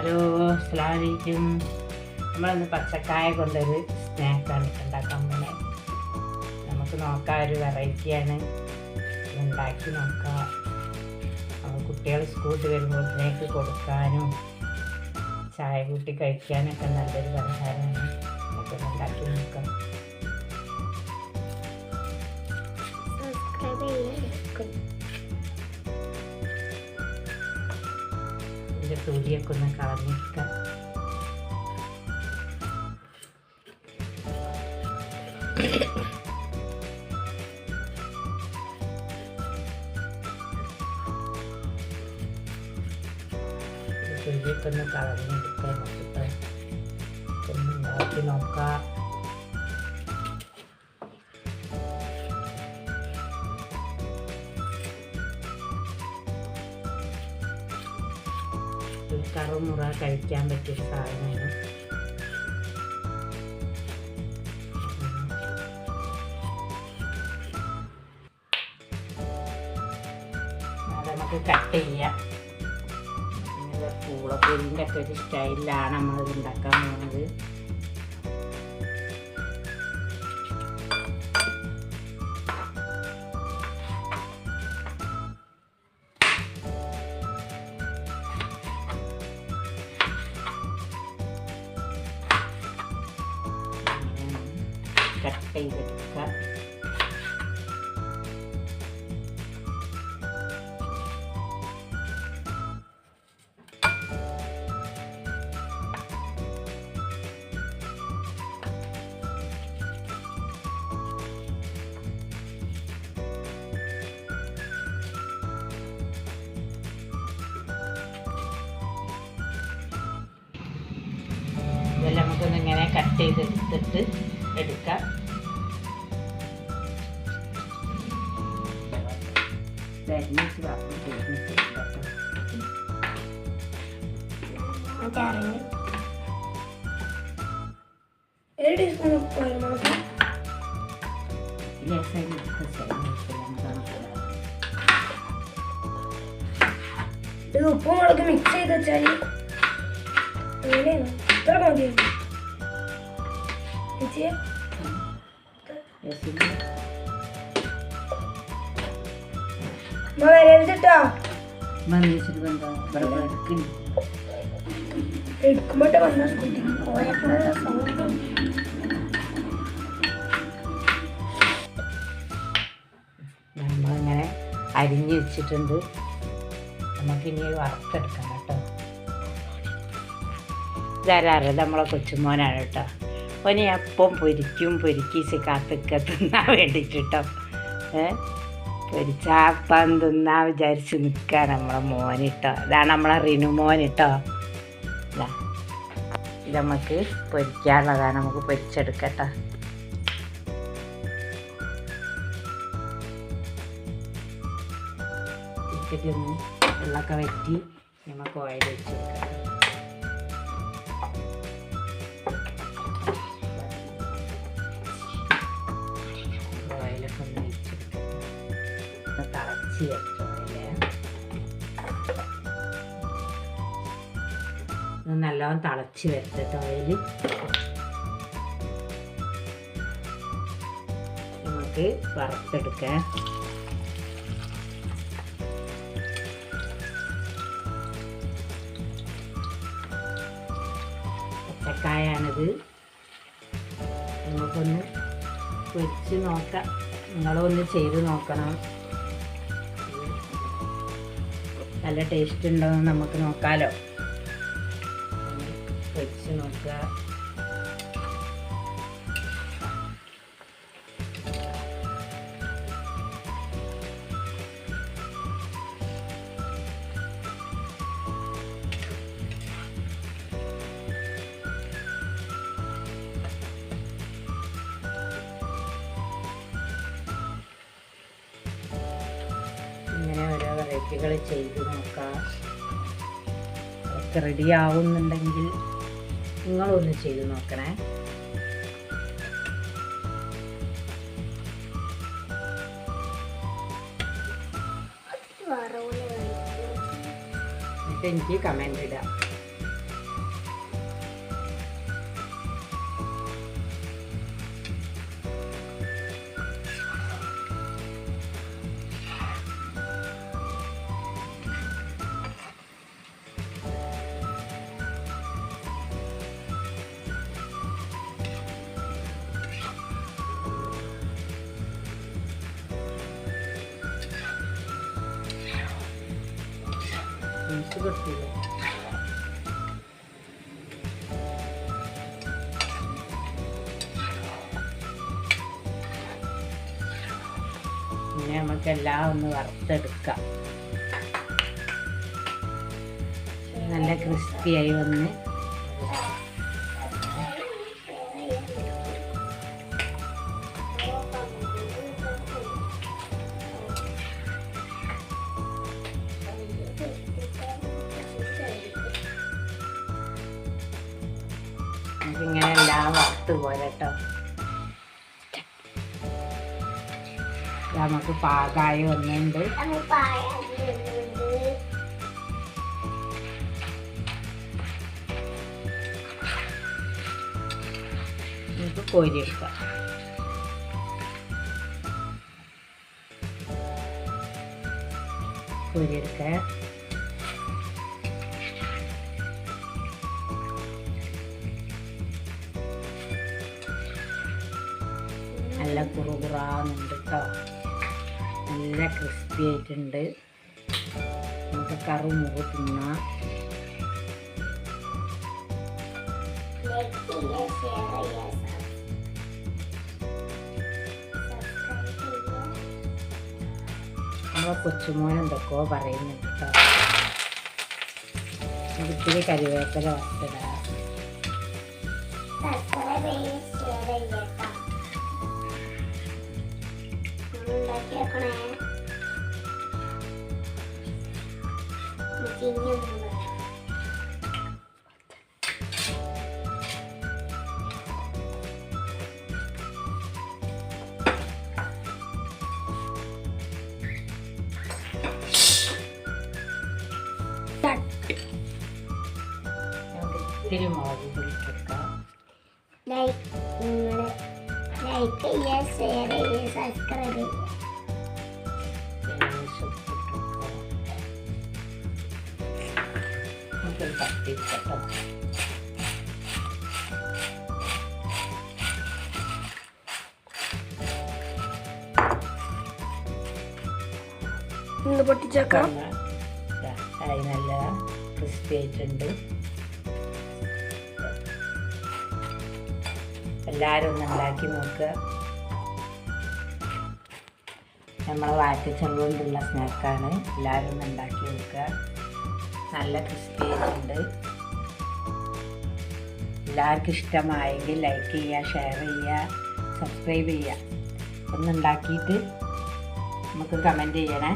Hello, അസ്സലാമു അലൈക്കും. നമ്മളിന്ന് പച്ചക്കായ കൊണ്ടൊരു സ്നാക്കാണ് ഉണ്ടാക്കാൻ പോകുന്നത്. നമുക്ക് നോക്കാം, ഒരു വെറൈറ്റിയാണ്, ഉണ്ടാക്കി നോക്കാം. കുട്ടികൾ സ്കൂളിൽ വരുമ്പോഴത്തേക്ക് കൊടുക്കാനും ചായ കൂട്ടി കഴിക്കാനൊക്കെ നല്ലൊരു പലഹാരമാണ്. നമുക്കൊന്ന് ഉണ്ടാക്കി നോക്കാം. ഇതിൻ്റെ തൊലിയൊക്കെ ഒന്ന് കളഞ്ഞിരിക്കാം. തൊലിയൊക്കെ ഒന്ന് കളഞ്ഞെടുക്കാൻ നോക്കിയിട്ട് ഒന്ന് ഉണ്ടാക്കി നോക്കാം. കറുമുറ കഴിക്കാൻ പറ്റിയൊരു സാധനമാണ്. അത് നമുക്ക് കട്ട് ചെയ്യാം. പൂളപ്പൊരിൻ്റെ ഒക്കെ ഒരു സ്റ്റൈലിലാണ് നമ്മളിത് ഉണ്ടാക്കാൻ പോകുന്നത്. കട്ട് ചെയ്തെടുക്കുക. ഇതെല്ലാം നമുക്കൊന്ന് ഇങ്ങനെ കട്ട് ചെയ്തെടുത്തിട്ട് എടുക്കാം. ഇത് ഉപ്പും മുളക് മിക്സ് ചെയ്ത് വെച്ചാൽ ഇത്ര മതി. വരരുതിട്ടോ, എടുക്കുമ്പോട്ട് വന്ന നമ്മളിങ്ങനെ അരിഞ്ഞ് വെച്ചിട്ടുണ്ട്. നമുക്കിനി വറുത്തെടുക്കാം കേട്ടോ. ഇതാരാറ് നമ്മളെ കൊച്ചുമോനാണ് കേട്ടോ. ഓനെ അപ്പം പൊരിക്കീസ് കാത്തൊക്കെ തിന്നാൻ വേണ്ടിയിട്ട് കേട്ടോ. പൊരിച്ചാപ്പം തിന്നാൻ വിചാരിച്ച് നിൽക്കുക നമ്മളെ മോനിട്ടോ. ഇതാണ് നമ്മളെ റിനു മോനിട്ടോ. ഇതാ, ഇത് നമുക്ക് പൊരിക്കാനുള്ളതാണ്. നമുക്ക് പൊരിച്ചെടുക്കട്ടോ. ഒന്ന് വെള്ളമൊക്കെ വറ്റി നമുക്ക് ഓയിൽ വെച്ച് കൊടുക്കാം. ഓയിലൊക്കെ ഒന്ന് ഒഴിച്ചെടുക്കാം. തിളച്ച് വെച്ചോയില് നല്ലോണം തിളച്ച് വരട്ടെ ഓയില്. നമുക്ക് വറുത്തെടുക്കാം. പച്ചക്കായാണിത്. നമുക്കൊന്ന് പൊരിച്ച് നോക്കാം. നിങ്ങളൊന്ന് ചെയ്ത് നോക്കണം. നല്ല ടേസ്റ്റ് ഉണ്ടോയെന്ന് നമുക്ക് നോക്കാമല്ലോ. പൊരിച്ച് നോക്കുക. ഇങ്ങനെ ഓരോ വെറൈറ്റികൾ ചെയ്ത് നോക്കാം. ഒക്കെ റെഡി ആവുന്നുണ്ടെങ്കിൽ നിങ്ങളൊന്ന് ചെയ്ത് നോക്കണേ. എന്നിട്ട് എനിക്ക് കമൻ്റ് ഇടാം. കൊടുത്തില്ലേ? പിന്നെ നമുക്കെല്ലാം ഒന്ന് വറുത്തെടുക്കാം. നല്ല ക്രിസ്പിയായി വന്ന് നമുക്കിങ്ങനെ എല്ലാം വറുത്ത് പോലെ കേട്ടോ. നമുക്ക് പാകമായി വന്നിട്ടുണ്ട്. നമുക്ക് കോരിയെടുക്കാം. കോരിയെടുക്കാം. നല്ല കുറുകുറാന്നുണ്ട് കേട്ടോ. നല്ല ക്രിസ്പി ആയിട്ടുണ്ട്. നമുക്ക് കറുമുഖ തിന്നാം. നമ്മളെ കൊച്ചുമോൻ എന്തൊക്കെയോ പറയുന്നുണ്ട് കേട്ടോ. ഇത്തിരി കരിവേപ്പില വറുത്തിടാം. ഇത്തിരി മുളക് പൊടിച്ചെടുക്കാം. ലൈക്ക് ചെയ്യുക, ഷെയർ ചെയ്യുക, സബ്സ്ക്രൈബ് ചെയ്യുക. നമുക്കൊരു പത്തി കേട്ടോ. ഇന്ന് പൊട്ടിച്ചേക്കാം. ആയി നല്ല ക്രിസ്പി ആയിട്ടുണ്ട്. എല്ലാവരും ഒന്ന് ഉണ്ടാക്കി നോക്കുക. നമ്മളെ വാറ്റച്ചെള് കൊണ്ടുള്ള സ്നാക്കാണ്. എല്ലാവരും ഒന്ന് ഉണ്ടാക്കി നോക്കുക. നല്ല ക്രിസ്പി ആയിട്ടുണ്ട്. എല്ലാവർക്കും ഇഷ്ടമായെങ്കിൽ ലൈക്ക് ചെയ്യുക, ഷെയർ ചെയ്യുക, സബ്സ്ക്രൈബ് ചെയ്യുക. ഒന്ന് ഉണ്ടാക്കിയിട്ട് നമുക്ക് കമൻറ്റ് ചെയ്യണേ.